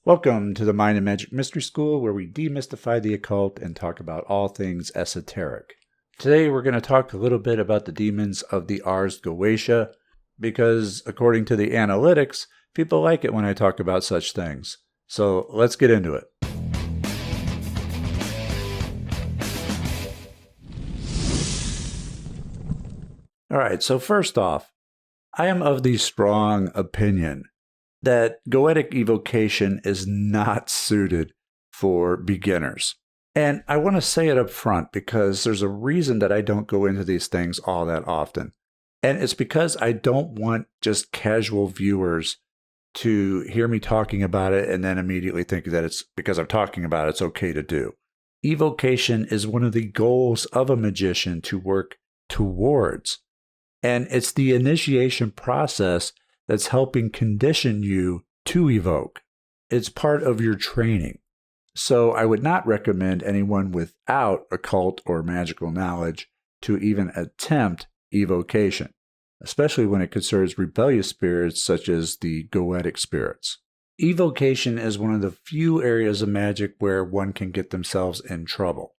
Welcome to the Mind and Magic Mystery School, where we demystify the occult and talk about all things esoteric. Today we're going to talk a little bit about the demons of the Ars Goetia, because according to the analytics, people like it when I talk about such things. So let's get into it. Alright, so first off, I am of the strong opinion that goetic evocation is not suited for beginners. And I want to say it up front because there's a reason that I don't go into these things all that often. And it's because I don't want just casual viewers to hear me talking about it and then immediately think that it's because I'm talking about it, it's okay to do. Evocation is one of the goals of a magician to work towards. And it's the initiation process that's helping condition you to evoke. It's part of your training. So I would not recommend anyone without occult or magical knowledge to even attempt evocation, especially when it concerns rebellious spirits such as the goetic spirits. Evocation is one of the few areas of magic where one can get themselves in trouble,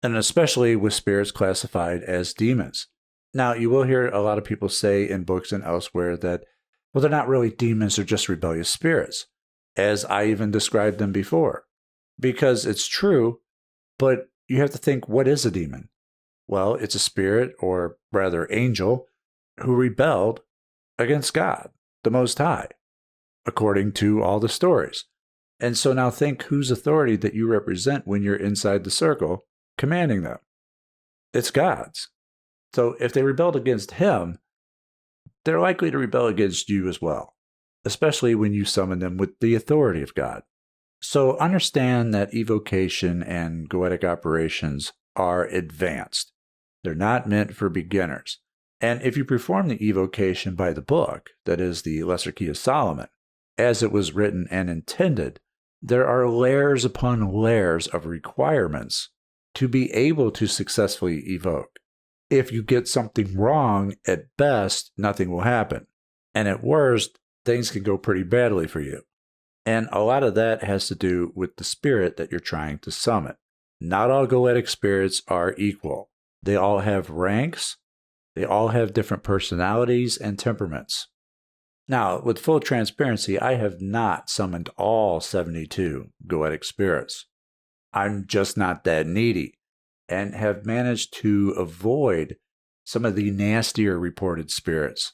and especially with spirits classified as demons. Now, you will hear a lot of people say in books and elsewhere that, well, they're not really demons, they're just rebellious spirits, as I even described them before. Because it's true, but you have to think, what is a demon? Well, it's a spirit, or rather angel, who rebelled against God, the Most High, according to all the stories. And so now think whose authority that you represent when you're inside the circle, commanding them. It's God's. So if they rebelled against him, they're likely to rebel against you as well, especially when you summon them with the authority of God. So understand that evocation and goetic operations are advanced. They're not meant for beginners. And if you perform the evocation by the book, that is the Lesser Key of Solomon, as it was written and intended, there are layers upon layers of requirements to be able to successfully evoke. If you get something wrong, at best, nothing will happen. And at worst, things can go pretty badly for you. And a lot of that has to do with the spirit that you're trying to summon. Not all goetic spirits are equal. They all have ranks. They all have different personalities and temperaments. Now, with full transparency, I have not summoned all 72 goetic spirits. I'm just not that needy, and have managed to avoid some of the nastier reported spirits,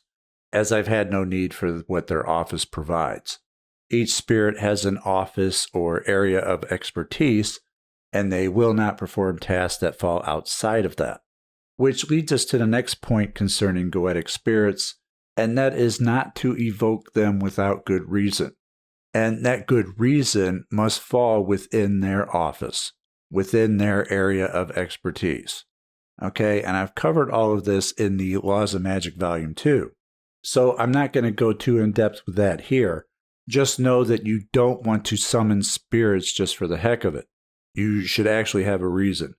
as I've had no need for what their office provides. Each spirit has an office or area of expertise, and they will not perform tasks that fall outside of that. Which leads us to the next point concerning goetic spirits, and that is not to evoke them without good reason. And that good reason must fall within their office, within their area of expertise. Okay, and I've covered all of this in the Laws of Magic Volume 2. So I'm not going to go too in-depth with that here. Just know that you don't want to summon spirits just for the heck of it. You should actually have a reason.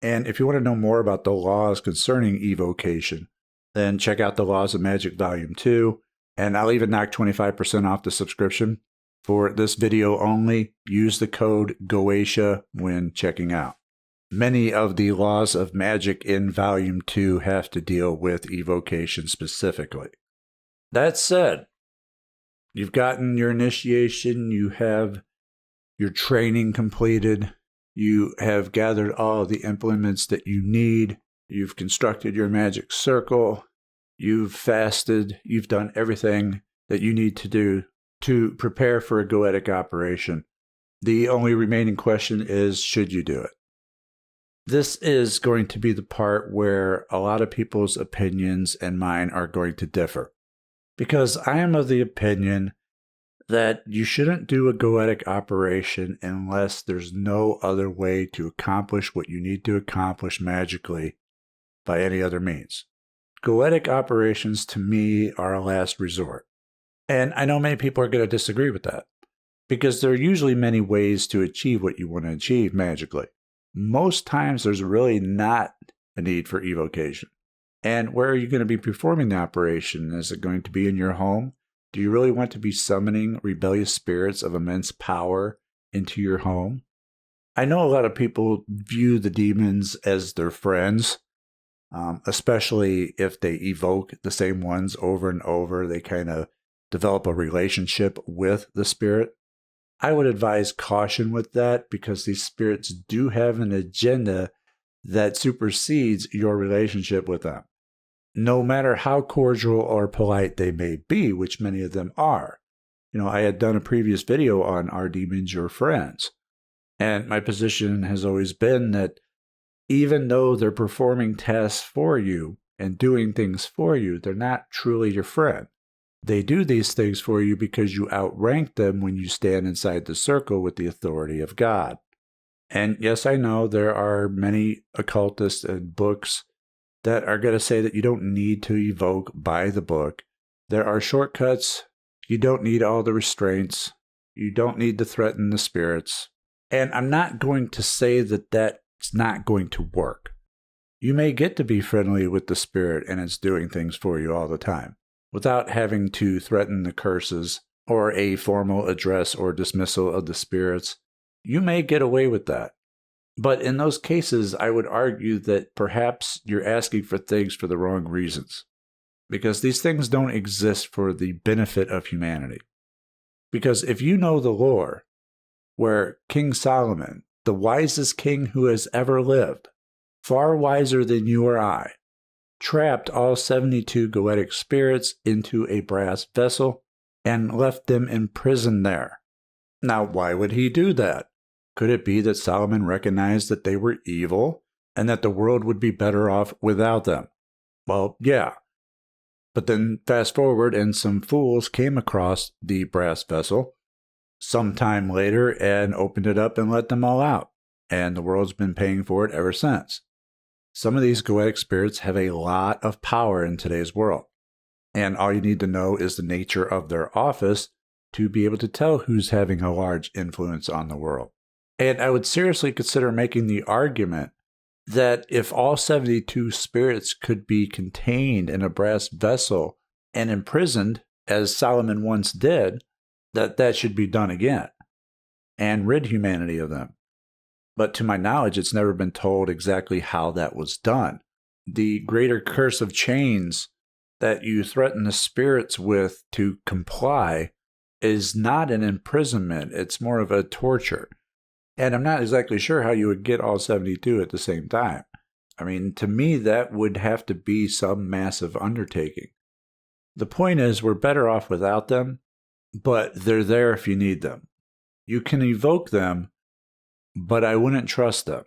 And if you want to know more about the laws concerning evocation, then check out the Laws of Magic Volume 2, and I'll even knock 25% off the subscription. For this video only, use the code Goetia when checking out. Many of the laws of magic in Volume 2 have to deal with evocation specifically. That said, you've gotten your initiation, you have your training completed, you have gathered all of the implements that you need, you've constructed your magic circle, you've fasted, you've done everything that you need to do to prepare for a goetic operation. The only remaining question is, should you do it? This is going to be the part where a lot of people's opinions and mine are going to differ. Because I am of the opinion that you shouldn't do a goetic operation unless there's no other way to accomplish what you need to accomplish magically by any other means. Goetic operations, to me, are a last resort. And I know many people are going to disagree with that, because there are usually many ways to achieve what you want to achieve magically. Most times there's really not a need for evocation. And where are you going to be performing the operation? Is it going to be in your home? Do you really want to be summoning rebellious spirits of immense power into your home? I know a lot of people view the demons as their friends, especially if they evoke the same ones over and over. They kind of develop a relationship with the spirit. I would advise caution with that because these spirits do have an agenda that supersedes your relationship with them. No matter how cordial or polite they may be, which many of them are. I had done a previous video on Are Demons Your Friends? And my position has always been that even though they're performing tasks for you and doing things for you, they're not truly your friend. They do these things for you because you outrank them when you stand inside the circle with the authority of God. And yes, I know there are many occultists and books that are going to say that you don't need to evoke by the book. There are shortcuts. You don't need all the restraints. You don't need to threaten the spirits. And I'm not going to say that that's not going to work. You may get to be friendly with the spirit and it's doing things for you all the time without having to threaten the curses or a formal address or dismissal of the spirits. You may get away with that. But in those cases, I would argue that perhaps you're asking for things for the wrong reasons. Because these things don't exist for the benefit of humanity. Because if you know the lore, where King Solomon, the wisest king who has ever lived, far wiser than you or I, trapped all 72 Goetic spirits into a brass vessel and left them imprisoned there. Now, why would he do that? Could it be that Solomon recognized that they were evil and that the world would be better off without them? Well, yeah. But then fast forward and some fools came across the brass vessel sometime later and opened it up and let them all out. And the world's been paying for it ever since. Some of these Goetic spirits have a lot of power in today's world. And all you need to know is the nature of their office to be able to tell who's having a large influence on the world. And I would seriously consider making the argument that if all 72 spirits could be contained in a brass vessel and imprisoned, as Solomon once did, that should be done again and rid humanity of them. But to my knowledge, it's never been told exactly how that was done. The greater curse of chains that you threaten the spirits with to comply is not an imprisonment. It's more of a torture. And I'm not exactly sure how you would get all 72 at the same time. I mean, to me, that would have to be some massive undertaking. The point is, we're better off without them, but they're there if you need them. You can evoke them, but I wouldn't trust them.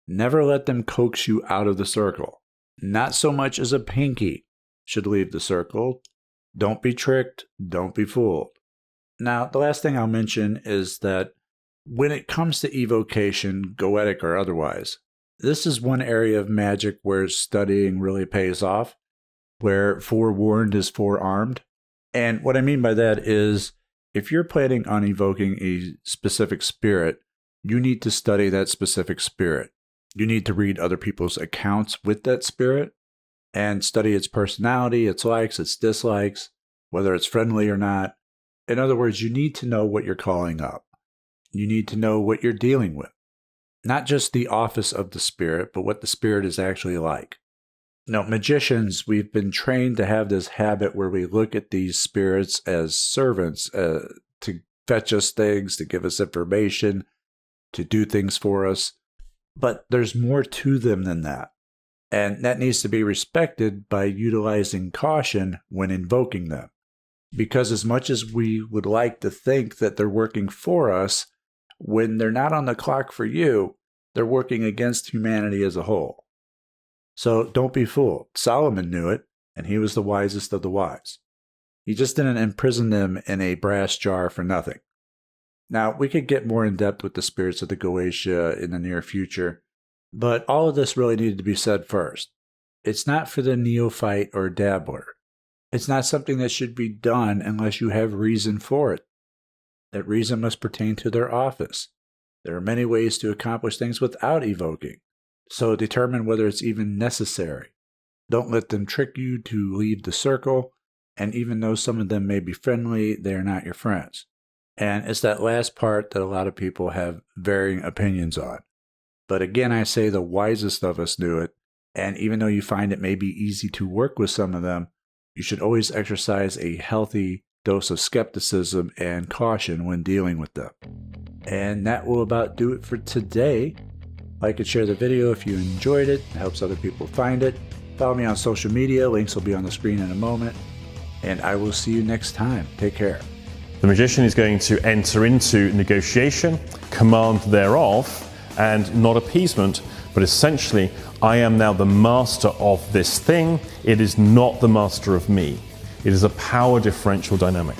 Never let them coax you out of the circle. Not so much as a pinky should leave the circle. Don't be tricked. Don't be fooled. Now, the last thing I'll mention is that when it comes to evocation, Goetic or otherwise, this is one area of magic where studying really pays off, where forewarned is forearmed. And what I mean by that is, if you're planning on evoking a specific spirit, you need to study that specific spirit. You need to read other people's accounts with that spirit and study its personality, its likes, its dislikes, whether it's friendly or not. In other words, you need to know what you're calling up. You need to know what you're dealing with. Not just the office of the spirit, but what the spirit is actually like. Now, magicians, we've been trained to have this habit where we look at these spirits as servants to fetch us things, to give us information, to do things for us. But there's more to them than that. And that needs to be respected by utilizing caution when invoking them. Because as much as we would like to think that they're working for us, when they're not on the clock for you, they're working against humanity as a whole. So don't be fooled. Solomon knew it, and he was the wisest of the wise. He just didn't imprison them in a brass jar for nothing. Now, we could get more in depth with the spirits of the Goetia in the near future, but all of this really needed to be said first. It's not for the neophyte or dabbler. It's not something that should be done unless you have reason for it. That reason must pertain to their office. There are many ways to accomplish things without evoking, so determine whether it's even necessary. Don't let them trick you to leave the circle, And even though some of them may be friendly, they are not your friends. And it's that last part that a lot of people have varying opinions on. But again, I say the wisest of us do it. And even though you find it may be easy to work with some of them, you should always exercise a healthy dose of skepticism and caution when dealing with them. And that will about do it for today. Like and share the video if you enjoyed it. It helps other people find it. Follow me on social media. Links will be on the screen in a moment. And I will see you next time. Take care. The magician is going to enter into negotiation, command thereof, and not appeasement, but essentially, I am now the master of this thing. It is not the master of me. It is a power differential dynamic.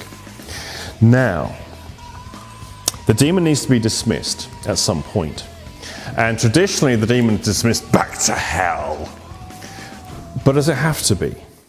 Now, the demon needs to be dismissed at some point. And traditionally, the demon is dismissed back to hell. But does it have to be?